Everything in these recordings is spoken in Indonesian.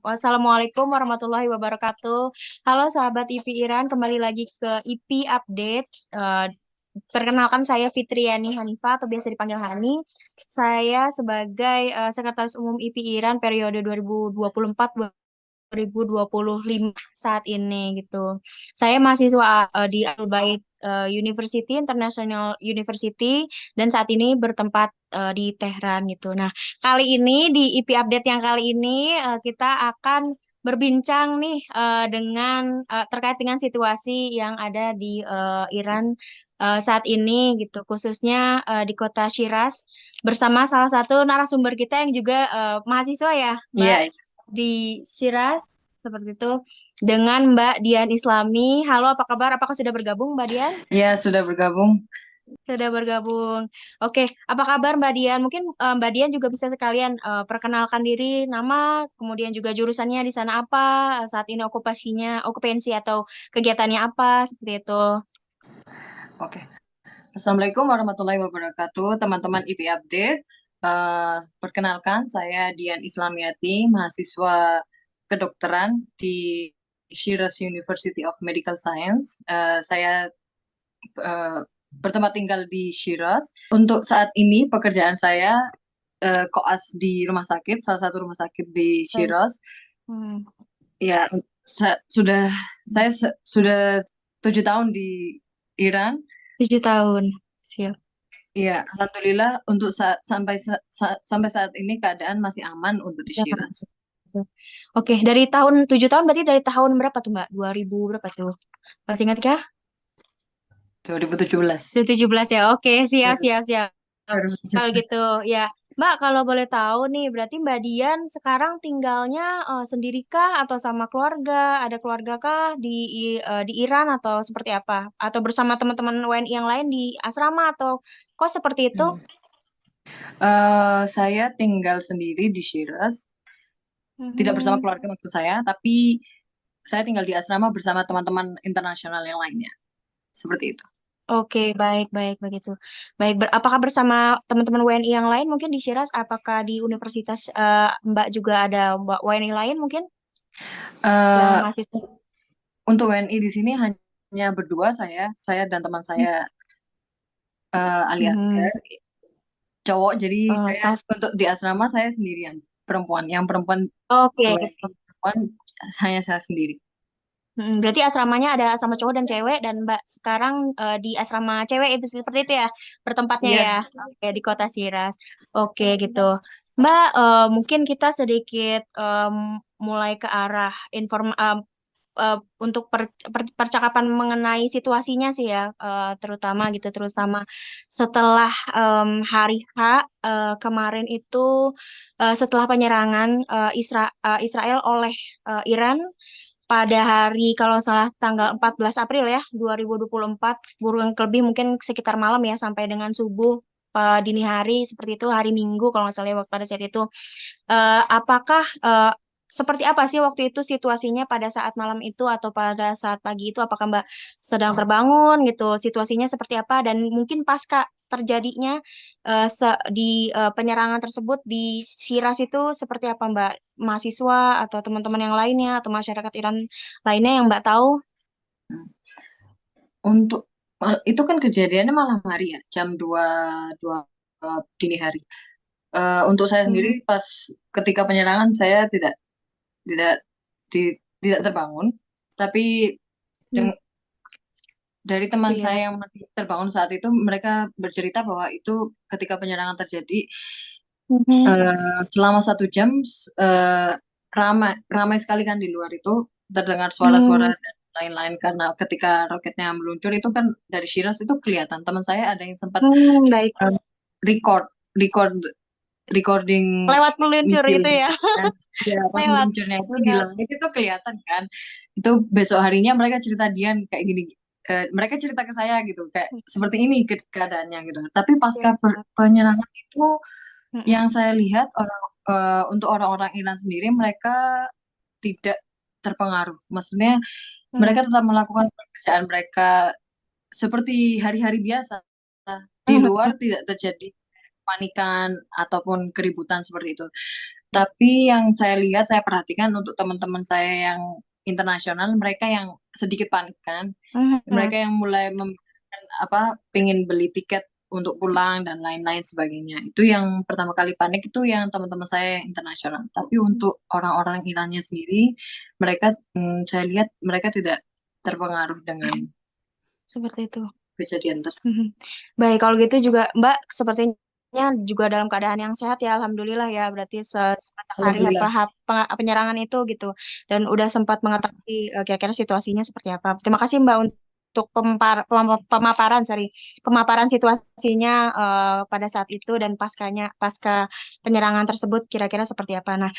Wassalamualaikum warahmatullahi wabarakatuh. Halo sahabat IP Iran, kembali lagi ke IP Update. Perkenalkan saya Fitriani Hanifah atau biasa dipanggil Hani. Saya sebagai Sekretaris Umum IP Iran periode 2024-2025 saat ini gitu. Saya mahasiswa di Al-Bait University International University dan saat ini bertempat di Tehran gitu. Nah, kali ini di IP Update yang kali ini kita akan berbincang nih dengan terkait dengan situasi yang ada di Iran saat ini gitu, khususnya di kota Shiraz bersama salah satu narasumber kita yang juga mahasiswa ya, Mbak, Iya, di Shiraz seperti itu dengan Mbak Dian Islami. Halo, apa kabar? Apakah sudah bergabung, Mbak Dian? iya sudah bergabung. Sudah bergabung. Oke, apa kabar Mbak Dian? Mungkin Mbak Dian juga bisa sekalian perkenalkan diri, nama, kemudian juga jurusannya di sana apa, saat ini okupansi atau kegiatannya apa, seperti itu. Oke. Assalamualaikum warahmatullahi wabarakatuh, teman-teman IP Update. Perkenalkan, saya Dian Islamiati, mahasiswa kedokteran di Shiraz University of Medical Science. Saya eh, bertempat tinggal di Shiraz. Untuk saat ini, pekerjaan saya koas di rumah sakit, salah satu rumah sakit di Baik. Shiraz. Hmm, Ya, sudah sudah 7 tahun di Iran. 7 tahun. Siap. Iya, alhamdulillah untuk sampai saat ini keadaan masih aman untuk di Shiraz. Oke, dari tahun 7 tahun berarti dari tahun berapa tuh Mbak? 2000 berapa tuh? Masih ingat kah? 2017. 2017 ya. Oke, siap, Baru- siap, siap. baru Kalau 17. gitu, ya. Mbak, kalau boleh tahu nih, berarti Mbak Dian sekarang tinggalnya sendiri kah atau sama keluarga? Ada keluarga kah di Iran atau seperti apa? Atau bersama teman-teman WNI yang lain di asrama atau kok seperti itu? Hmm. Saya tinggal sendiri di Shiraz, tidak bersama Mhm. keluarga maksud saya, tapi saya tinggal di asrama bersama teman-teman internasional yang lainnya. Seperti itu. Oke, baik, baik, begitu. Baik, apakah bersama teman-teman WNI yang lain mungkin di Shiraz? Apakah di universitas Mbak juga ada Mbak WNI lain mungkin yang Eh, mahasiswa? untuk WNI di sini hanya berdua, saya dan teman saya alias Mhm. cowok, jadi Oh, saya sas. untuk di asrama saya sendirian, perempuan, yang perempuan Oke. dua, yang perempuan hanya saya sendiri. Berarti asramanya ada asrama cowok dan cewek dan Mbak sekarang di asrama cewek seperti itu ya bertempatnya Iya. ya. Oke, di kota Siras. Oke gitu. Mbak, mungkin kita sedikit mulai ke arah untuk percakapan mengenai situasinya sih ya, terutama gitu, terutama setelah hari H kemarin itu, setelah penyerangan Israel oleh Iran pada hari kalau salah tanggal 14 April ya 2024, kurang lebih mungkin sekitar malam ya sampai dengan subuh, dini hari seperti itu, hari Minggu kalau nggak salah ya, waktu pada saat itu. Apakah seperti apa sih waktu itu situasinya pada saat malam itu atau pada saat pagi itu? Apakah Mbak sedang terbangun gitu? Situasinya seperti apa? Dan mungkin pasca terjadinya di penyerangan tersebut di Shiraz itu seperti apa Mbak? Mahasiswa atau teman-teman yang lainnya atau masyarakat Iran lainnya yang Mbak tahu? Untuk itu kan kejadiannya malam hari ya, jam 2 2 dini hari. Untuk saya sendiri Mhm. pas ketika penyerangan saya tidak tidak terbangun, tapi Hmm, dari teman iya. saya yang masih terbangun saat itu, mereka bercerita bahwa itu ketika penyerangan terjadi, Mhm. selama 1 jam, eh, ramai ramai sekali kan di luar itu, terdengar suara-suara Hmm, dan lain-lain karena ketika roketnya meluncur itu kan dari Shiraz itu kelihatan. Teman saya ada yang sempat baik. eh, record record recording Lewat meluncur misil gitu gitu ya. kan. Ya, pas Lewat. meluncurnya itu di Siap. langit itu kelihatan kan. Itu besok harinya mereka cerita Dian kayak gini. Mereka cerita ke saya gitu kayak seperti ini keadaannya gitu. Tapi pasca Siap, siap. penyerangan itu Mm-mm. yang saya lihat untuk orang-orang Iran sendiri mereka tidak terpengaruh. Maksudnya mereka tetap melakukan pekerjaan mereka seperti hari-hari biasa. Di luar tidak terjadi panikan ataupun keributan seperti itu. Tapi yang saya lihat, saya perhatikan untuk teman-teman saya yang internasional, mereka yang sedikit panik kan, Mhm. mereka yang mulai memikirkan apa, pengen beli tiket untuk pulang dan lain-lain sebagainya. Itu yang pertama kali panik itu yang teman-teman saya yang internasional. Tapi untuk orang-orang Irannya sendiri, mereka saya lihat mereka tidak terpengaruh dengan Seperti itu. kejadian tersebut. Mhm. Baik, kalau gitu juga Mbak sepertinya juga dalam keadaan yang sehat ya, Alhamdulillah ya. Berarti sepanjang hari Alhamdulillah. penyerangan itu gitu, dan udah sempat mengetahui kira-kira situasinya seperti apa. Terima kasih Mbak untuk pemaparan, sorry, pemaparan situasinya pada saat itu dan pasca penyerangan tersebut kira-kira seperti apa. Nah,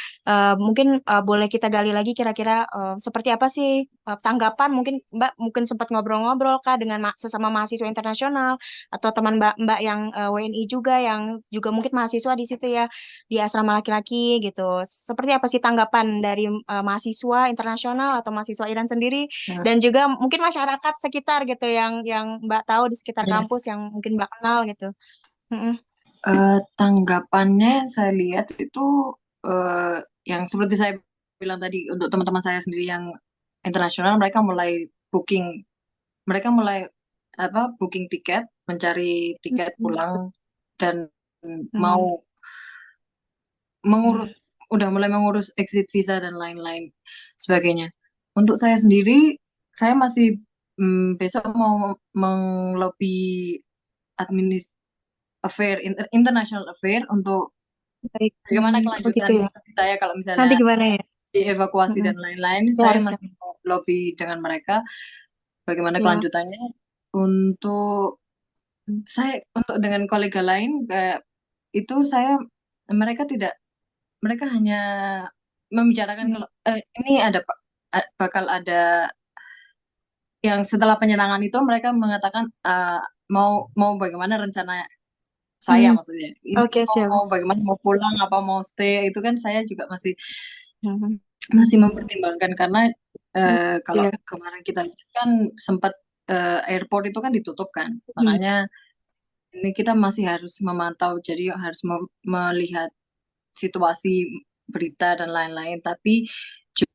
mungkin boleh kita gali lagi kira-kira seperti apa sih tanggapan mungkin Mbak mungkin sempat ngobrol-ngobrol kah dengan sesama mahasiswa internasional atau teman Mbak yang WNI juga yang juga mungkin mahasiswa di situ ya di asrama laki-laki gitu. Seperti apa sih tanggapan dari mahasiswa internasional atau mahasiswa Iran sendiri Nah, dan juga mungkin masyarakat sekitar gitu yang Mbak tahu di sekitar ya. kampus yang mungkin Mbak kenal gitu. Mm-mm. Tanggapannya saya lihat itu eh, yang seperti saya bilang tadi untuk teman-teman saya sendiri yang internasional mereka mulai apa booking tiket, mencari tiket pulang dan mau Mm-mm. mengurus udah mulai mengurus exit visa dan lain-lain sebagainya. Untuk saya sendiri, saya masih besok mau menglobi administ international affair untuk Baik. bagaimana Begitu kelanjutan ya. studi saya kalau Nanti misalnya gimana ya? dievakuasi Mm-mm. dan lain-lain. Ya Saya harus kan. masih mau lobby dengan mereka bagaimana Siap. kelanjutannya. Untuk untuk dengan kolega lain kayak itu saya mereka tidak mereka hanya membicarakan Mm. kalau ini bakal ada yang setelah penyerangan itu mereka mengatakan mau bagaimana rencana saya Mm. maksudnya ini Oke, siap. mau bagaimana mau pulang apa mau stay itu kan saya juga masih Mhm. masih mempertimbangkan karena Mm. kalau Iya. kemarin kita lihat kan sempat airport itu kan ditutup kan Mm. makanya ini kita masih harus memantau jadi harus melihat situasi berita dan lain-lain tapi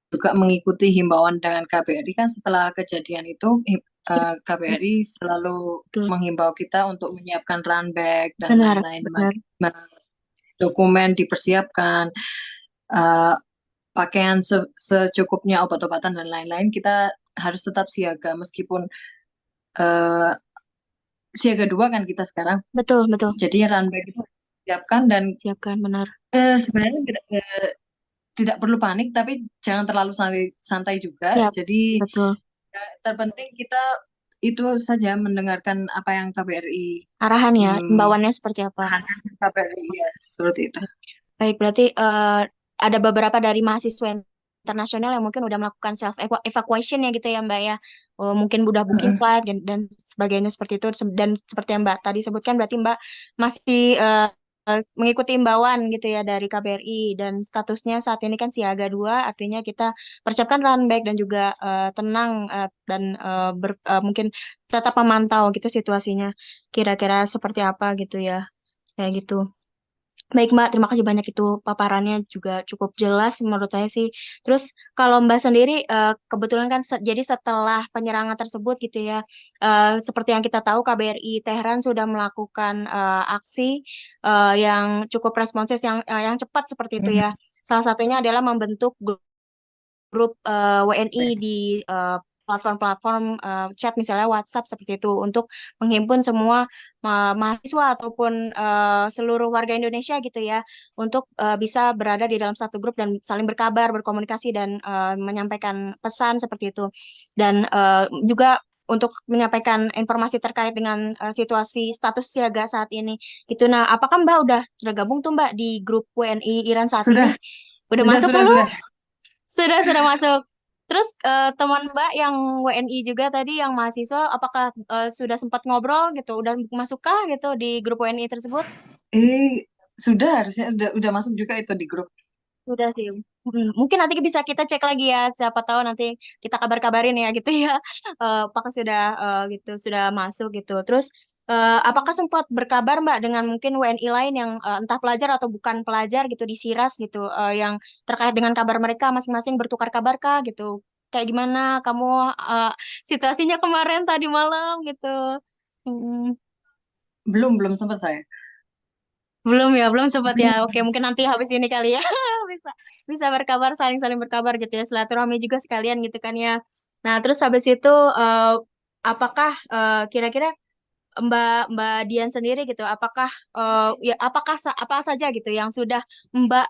juga mengikuti himbauan dengan KBRI kan setelah kejadian itu Siap. KBRI selalu Betul. menghimbau kita untuk menyiapkan run bag dan Benar, lain-lain benar. dokumen dipersiapkan eh, pakaian secukupnya obat-obatan dan lain-lain kita harus tetap siaga meskipun eh, siaga dua kan kita sekarang Betul, betul. jadi run bag itu disiapkan dan Siapkan, benar. sebenarnya tidak perlu panik tapi jangan terlalu santai santai juga Siap, jadi betul. terpenting kita itu saja mendengarkan apa yang KBRI Arahan ya, hmm, imbauannya seperti apa. arahan KBRI ya seperti itu. Baik, berarti ada beberapa dari mahasiswa internasional yang mungkin udah melakukan self evacuation ya gitu ya Mbak ya. Oh, mungkin udah booking Mm-mm. flight dan sebagainya seperti itu. Dan seperti yang Mbak tadi sebutkan berarti Mbak masih mengikuti imbauan gitu ya dari KBRI dan statusnya saat ini kan siaga 2 artinya kita persiapkan run back dan juga tenang dan mungkin tetap memantau gitu situasinya kira-kira seperti apa gitu ya. Kayak gitu. Baik Mbak, terima kasih banyak itu paparannya juga cukup jelas menurut saya sih. Terus kalau Mbak sendiri kebetulan kan jadi setelah penyerangan tersebut gitu ya, seperti yang kita tahu KBRI Tehran sudah melakukan aksi yang cukup responsif yang cepat seperti itu ya. Mm-mm. Salah satunya adalah membentuk grup WNI di platform-platform chat misalnya WhatsApp seperti itu untuk menghimpun semua mahasiswa ataupun seluruh warga Indonesia gitu ya untuk bisa berada di dalam satu grup dan saling berkabar, berkomunikasi dan menyampaikan pesan seperti itu. Dan juga untuk menyampaikan informasi terkait dengan situasi status siaga saat ini. Gitu. Nah, apakah Mbak udah tergabung tuh Mbak di grup WNI Iran saat Sudah, ini? Udah sudah, masuk sudah, belum? sudah. Sudah masuk. Terus teman Mbak yang WNI juga tadi yang mahasiswa, apakah sudah sempat ngobrol gitu? Udah masuk kah gitu di grup WNI tersebut? Sudah harusnya udah masuk juga itu di grup. Sudah sih. Mungkin nanti bisa kita cek lagi ya. Siapa tahu nanti kita kabar-kabarin ya gitu ya. Apakah sudah gitu sudah masuk gitu. Terus Apakah sempat berkabar Mbak dengan mungkin WNI lain yang entah pelajar atau bukan pelajar gitu di Siras gitu, yang terkait dengan kabar mereka masing-masing bertukar kabar kah gitu? Kayak gimana kamu eh, situasinya kemarin tadi malam gitu? Mm, Belum sempat saya. belum ya, belum sempat ya. Oke, mungkin nanti habis ini kali ya bisa bisa berkabar, saling-saling berkabar gitu ya, silaturahmi juga sekalian gitu kan ya. Nah, terus habis itu apakah kira-kira Mbak Mbak Dian sendiri gitu, apakah ya apa saja gitu yang sudah Mbak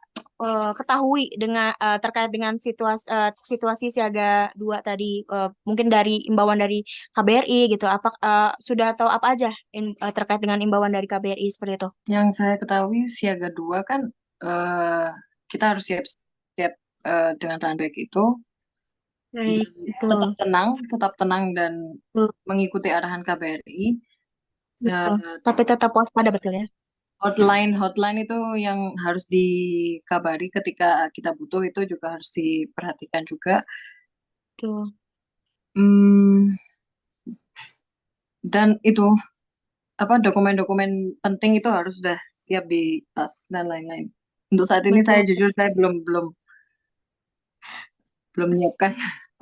ketahui dengan terkait dengan situasi siaga dua tadi, mungkin dari imbauan dari KBRI gitu, apa sudah tahu apa aja terkait dengan imbauan dari KBRI seperti itu? Yang saya ketahui siaga dua kan eh, kita harus siap-siap dengan runback itu Baik, dan betul. tetap tenang dan Betul, mengikuti arahan KBRI. betul. Tapi tetap waspada betul ya. Hotline itu yang harus dikabari ketika kita butuh itu juga harus diperhatikan juga. Betul. Hmm, dan itu apa dokumen-dokumen penting itu harus sudah siap di tas dan lain-lain. Untuk saat ini saya Betul. jujur saya belum belum belum menyiapkan.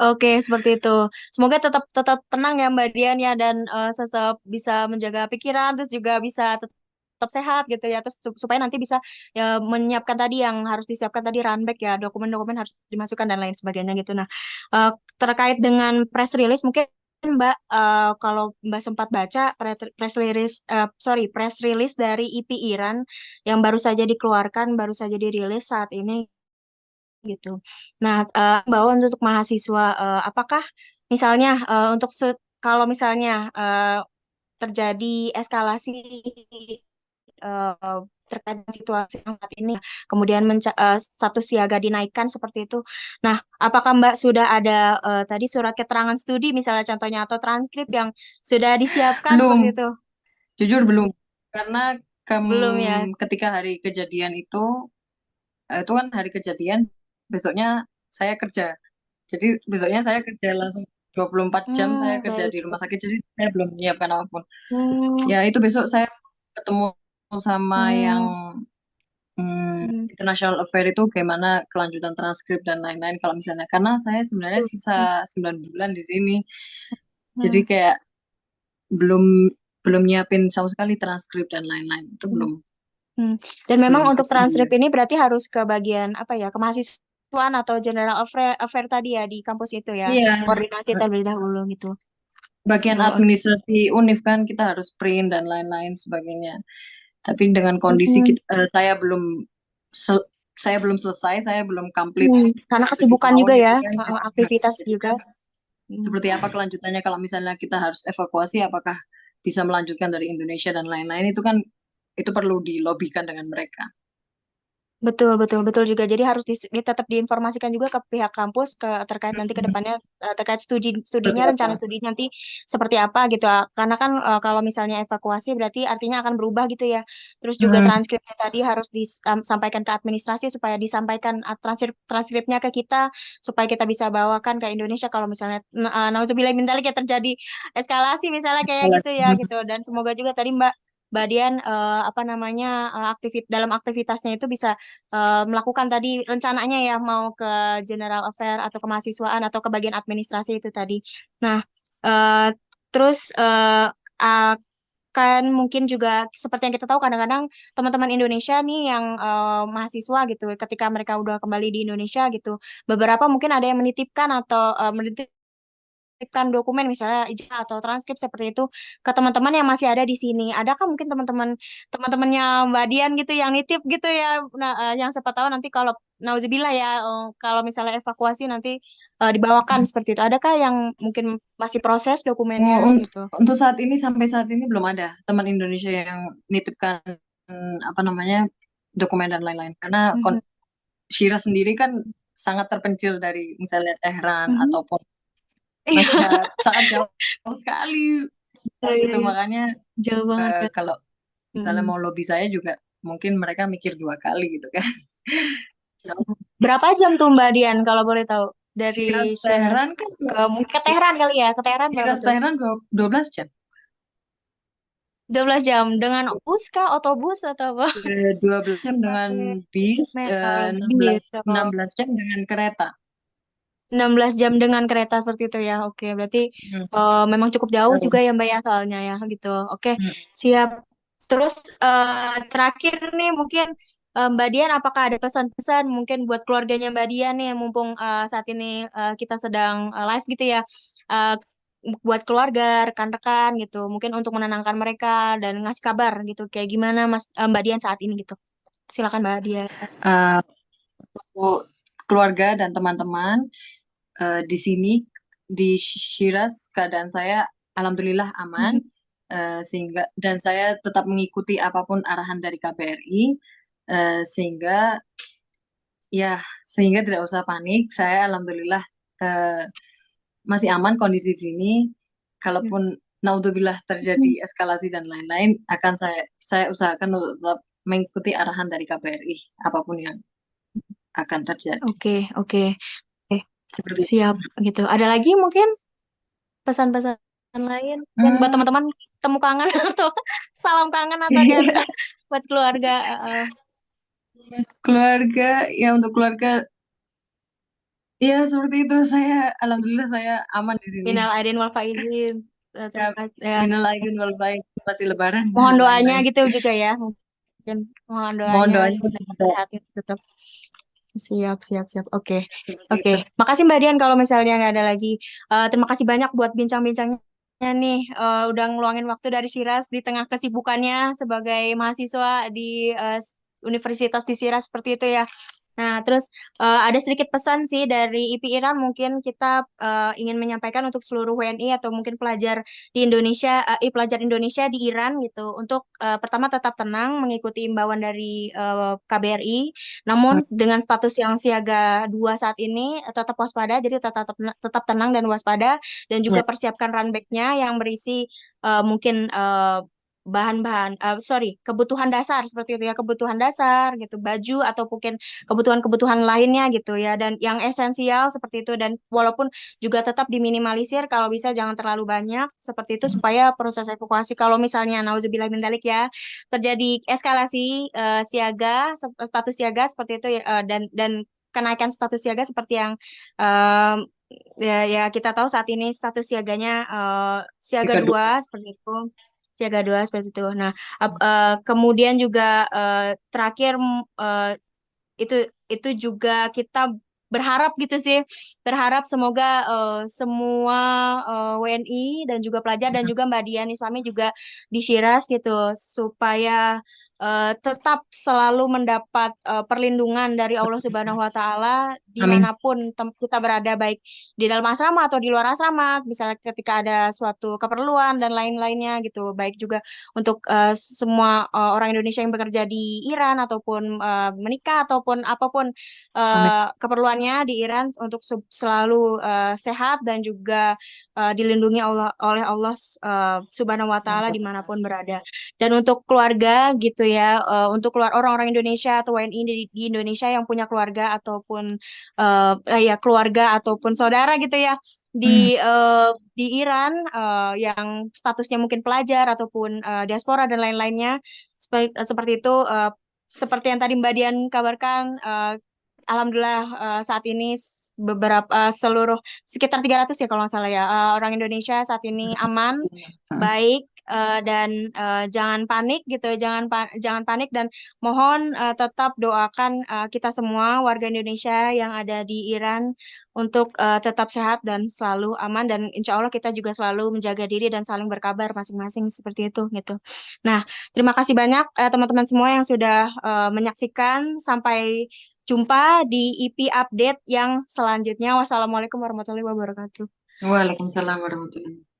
Oke, seperti itu. Semoga tetap tetap tenang ya Mbak Dian ya, dan tetap bisa menjaga pikiran, terus juga bisa tetap sehat gitu ya, terus supaya nanti bisa ya menyiapkan tadi yang harus disiapkan tadi, runback ya, dokumen-dokumen harus dimasukkan dan lain sebagainya gitu. Nah, eh, terkait dengan press release mungkin Mbak, kalau Mbak sempat baca press release, press release dari IP Iran yang baru saja dikeluarkan, baru saja dirilis saat ini gitu. Nah, bahwa untuk mahasiswa, apakah misalnya kalau misalnya terjadi eskalasi terkait dengan situasi yang saat ini, kemudian status siaga dinaikkan seperti itu. Nah, apakah Mbak sudah ada tadi surat keterangan studi misalnya contohnya atau transkrip yang sudah disiapkan seperti Belum, itu? jujur belum. Karena Belum ya? ketika hari kejadian itu kan hari kejadian, besoknya saya kerja. Jadi besoknya saya kerja langsung 24 jam saya kerja Baik. di rumah sakit, jadi saya belum menyiapkan apapun. Hmm, Ya itu besok saya ketemu sama yang hmm, hmm. international affair itu gimana kelanjutan transkrip dan lain-lain kalau misalnya. Karena saya sebenarnya sisa 9 bulan di sini. Jadi Hmm. kayak belum belum nyiapin sama sekali transkrip dan lain-lain. Itu Hmm. belum Hmm. Dan memang belum untuk transkrip kesambilan. ini berarti harus ke bagian apa ya, kemahasiswaan atau general affair tadi ya di kampus itu ya, Iya, koordinasi terlebih dahulu gitu. bagian Oh, oke. administrasi univ kan kita harus print dan lain-lain sebagainya. Tapi dengan kondisi Hmm. saya sel- saya belum selesai, saya belum complete Karena tujuh kesibukan tahun juga itu ya, kan. aktivitas Jadi juga. kan Hmm. seperti apa kelanjutannya kalau misalnya kita harus evakuasi, apakah bisa melanjutkan dari Indonesia dan lain-lain itu kan itu perlu dilobikan dengan mereka. Betul, betul, betul juga. Jadi harus tetap diinformasikan juga ke pihak kampus terkait nanti ke depannya, terkait studinya, Seperti rencana apa? studi nanti seperti apa gitu. Karena kan kalau misalnya evakuasi berarti artinya akan berubah gitu ya. Terus juga Hmm, transkripnya tadi harus disampaikan ke administrasi supaya disampaikan transkripnya ke kita supaya kita bisa bawakan ke Indonesia kalau misalnya nauzubillah min dzalik ya terjadi eskalasi misalnya kayak gitu ya gitu. Dan semoga juga tadi Mbak Dian apa namanya dalam aktivitasnya itu bisa melakukan tadi rencananya ya mau ke General Affair atau ke mahasiswaan atau ke bagian administrasi itu tadi. Nah, eh, terus kan mungkin juga seperti yang kita tahu kadang-kadang teman-teman Indonesia nih yang mahasiswa gitu ketika mereka udah kembali di Indonesia gitu, beberapa mungkin ada yang menitipkan atau menitipkan dokumen misalnya ijazah atau transkrip seperti itu ke teman-teman yang masih ada di sini. Adakah mungkin teman-temannya Mbak Dian gitu yang nitip gitu ya? Nah, yang siapa tahu nanti kalau nauzubillah ya, kalau misalnya evakuasi nanti dibawakan seperti itu. Adakah yang mungkin masih proses Oh, dokumennya gitu? untuk saat ini sampai saat ini belum ada teman Indonesia yang nitipkan apa namanya dokumen dan lain-lain karena Mhm. Syira sendiri kan sangat terpencil dari misalnya Tehran Mhm. ataupun Iya, Mashhad sangat jauh sekali pas iya, itu iya. makanya Jauh banget kan. kalau misalnya Mm. mau lobby saya juga mungkin mereka mikir dua kali gitu kan. Jauh. Berapa jam tuh Mbak Dian kalau boleh tahu dari Syiras Shiraz Tehran kan ke mungkin ke Teheran kali ya? Ke Teheran berapa Syiras tuh? Tehran 12 jam. 12 jam dengan bus kah, otobus atau apa? 12 jam dengan bis, Bis. 16 jam dengan kereta. 16 jam dengan kereta seperti itu ya. Oke, berarti Hmm, memang cukup jauh jauh. juga ya Mbak ya soalnya ya gitu. Oke, Hmm. siap. Terus terakhir nih mungkin Mbak Dian apakah ada pesan-pesan mungkin buat keluarganya Mbak Dian nih mumpung saat ini kita sedang live gitu ya. Eh, buat keluarga, rekan-rekan gitu. Mungkin untuk menenangkan mereka dan ngasih kabar gitu. Kayak gimana Mas Mbak Dian saat ini gitu. Silakan Mbak Dian. Eh, untuk keluarga dan teman-teman di sini di Shiraz keadaan saya alhamdulillah aman, sehingga dan saya tetap mengikuti apapun arahan dari KBRI, sehingga ya sehingga tidak usah panik. Saya alhamdulillah eh, masih aman kondisi sini. Kalaupun naudzubillah terjadi eskalasi dan lain-lain, akan saya usahakan untuk tetap mengikuti arahan dari KBRI apapun yang akan terjadi. Oke, oke. Oke, Seperti itu. siap gitu. Ada lagi mungkin pesan-pesan lain yang buat Hmm, teman-teman temu kangen atau salam kangen atau kan buat keluarga. keluarga, ya untuk keluarga, ya seperti itu. Saya alhamdulillah saya aman di sini. Minal aidin wal faizin. Ya, Terima kasih. Ya. minal aidin wal faizin, masih lebaran Mohon dan doanya lain-lain. gitu juga ya. Mungkin mohon Mohon doanya doanya semoga juga sehat ya tetap. Siap, siap, siap. Oke, seperti oke. itu. Makasih Mbak Dian kalau misalnya nggak ada lagi. Terima kasih banyak buat bincang-bincangnya nih. Udah ngeluangin waktu dari Siras di tengah kesibukannya sebagai mahasiswa di universitas di Siras seperti itu ya. Nah, terus ada sedikit pesan sih dari IP Iran mungkin kita ingin menyampaikan untuk seluruh WNI atau mungkin pelajar di Indonesia, pelajar Indonesia di Iran gitu. Untuk pertama tetap tenang mengikuti imbauan dari KBRI. Namun dengan status yang siaga 2 saat ini tetap waspada, jadi tetap tenang dan waspada dan Ya, juga persiapkan runbacknya yang berisi mungkin bahan-bahan sorry kebutuhan dasar seperti itu ya, kebutuhan dasar gitu, baju atau mungkin kebutuhan-kebutuhan lainnya gitu ya, dan yang esensial seperti itu, dan walaupun juga tetap diminimalisir kalau bisa jangan terlalu banyak seperti itu supaya proses evakuasi kalau misalnya nauzubillah min dzalik ya terjadi eskalasi status siaga seperti itu ya, dan kenaikan status siaga seperti yang em, ya kita tahu saat ini status siaganya siaga tiga dua. 2 seperti itu. Siaga 2 seperti itu. Nah, kemudian juga terakhir itu itu juga kita berharap gitu sih, berharap semoga semua WNI dan juga pelajar dan juga Mbak Dian Islami juga di Syiras gitu supaya tetap selalu mendapat perlindungan dari Allah Subhanahu wa taala Amin. dimanapun kita berada, baik di dalam asrama atau di luar asrama, misalnya ketika ada suatu keperluan dan lain-lainnya gitu, baik juga untuk semua orang Indonesia yang bekerja di Iran ataupun menikah ataupun apapun Amin. keperluannya di Iran untuk selalu sehat dan juga dilindungi oleh Allah Subhanahu wa taala Mantap. dimanapun berada. Dan untuk keluarga gitu ya, untuk keluar orang-orang Indonesia atau WNI di Indonesia yang punya keluarga ataupun ya keluarga ataupun saudara gitu ya Hmm, di Iran yang statusnya mungkin pelajar ataupun diaspora dan lain-lainnya seperti itu, seperti yang tadi Mbak Dian kabarkan, alhamdulillah saat ini beberapa seluruh sekitar 300 ya kalau nggak salah ya orang Indonesia saat ini aman, baik, dan jangan panik gitu, jangan panik, dan mohon tetap doakan kita semua warga Indonesia yang ada di Iran untuk tetap sehat dan selalu aman, dan insya Allah kita juga selalu menjaga diri dan saling berkabar masing-masing seperti itu gitu. Nah, terima kasih banyak teman-teman semua yang sudah menyaksikan. Sampai jumpa di IP update yang selanjutnya. Wassalamualaikum warahmatullahi wabarakatuh. Waalaikumsalam warahmatullahi